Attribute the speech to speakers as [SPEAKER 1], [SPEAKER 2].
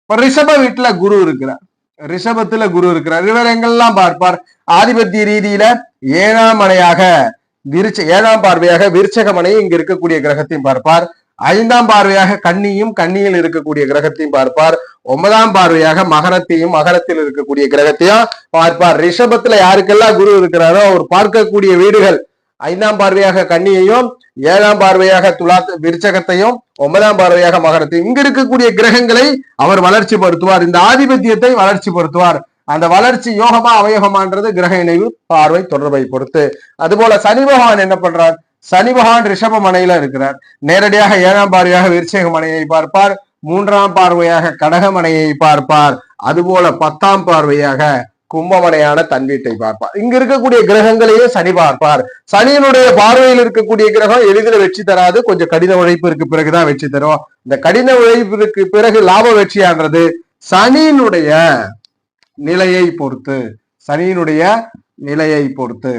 [SPEAKER 1] இப்ப ரிஷப வீட்டுல குரு இருக்கிறார், ரிஷபத்துல குரு இருக்கிறார். இவர் எங்கெல்லாம் பார்ப்பார்? ஆதிபத்திய ரீதியில 7ஆம் மனையாக ஏழாம் பார்வையாக விருச்சக மனையும் இங்க இருக்கக்கூடிய கிரகத்தையும் பார்ப்பார். 5ஆம் பார்வையாக கன்னியும் கன்னியில் இருக்கக்கூடிய கிரகத்தையும் பார்ப்பார். 9ஆம் பார்வையாக மகரத்தையும் மகரத்தில் இருக்கக்கூடிய கிரகத்தையும் பார்ப்பார். ரிஷபத்துல யாருக்கெல்லாம் குரு இருக்கிறாரோ அவர் பார்க்கக்கூடிய வீடுகள் 5ஆம் பார்வையாக கன்னியையும் 7ஆம் பார்வையாக விருச்சகத்தையும் 9ஆம் பார்வையாக மகரத்தையும் இங்க இருக்கக்கூடிய கிரகங்களை அவர் வளர்ச்சி படுத்துவார். இந்த ஆதிபத்தியத்தை வளர்ச்சி படுத்துவார். அந்த வளர்ச்சி யோகமா அவயோகமான்றது கிரக இணைவு பார்வை தொடர்பை பொறுத்து. அதுபோல சனி பகவான் என்ன பண்றார்? சனி பகவான் ரிஷப மனையில இருக்கிறார். நேரடியாக 7ஆம் பார்வையாக விருச்சக மனையை பார்ப்பார். 3ஆம் பார்வையாக கடக மனையை பார்ப்பார். அதுபோல 10ஆம் பார்வையாக கும்பமனையான தன் வீட்டை பார்ப்பார். இங்க இருக்கக்கூடிய கிரகங்களையே சனி பார்ப்பார். சனியினுடைய பார்வையில் இருக்கக்கூடிய கிரகம் எளிதில் வெற்றி தராது, கொஞ்சம் கடின உழைப்பிற்கு பிறகுதான் வெற்றி தரும். இந்த கடின உழைப்பிற்கு பிறகு லாப வெற்றியான்றது சனியினுடைய நிலையை பொறுத்து, சனியினுடைய நிலையை பொறுத்து.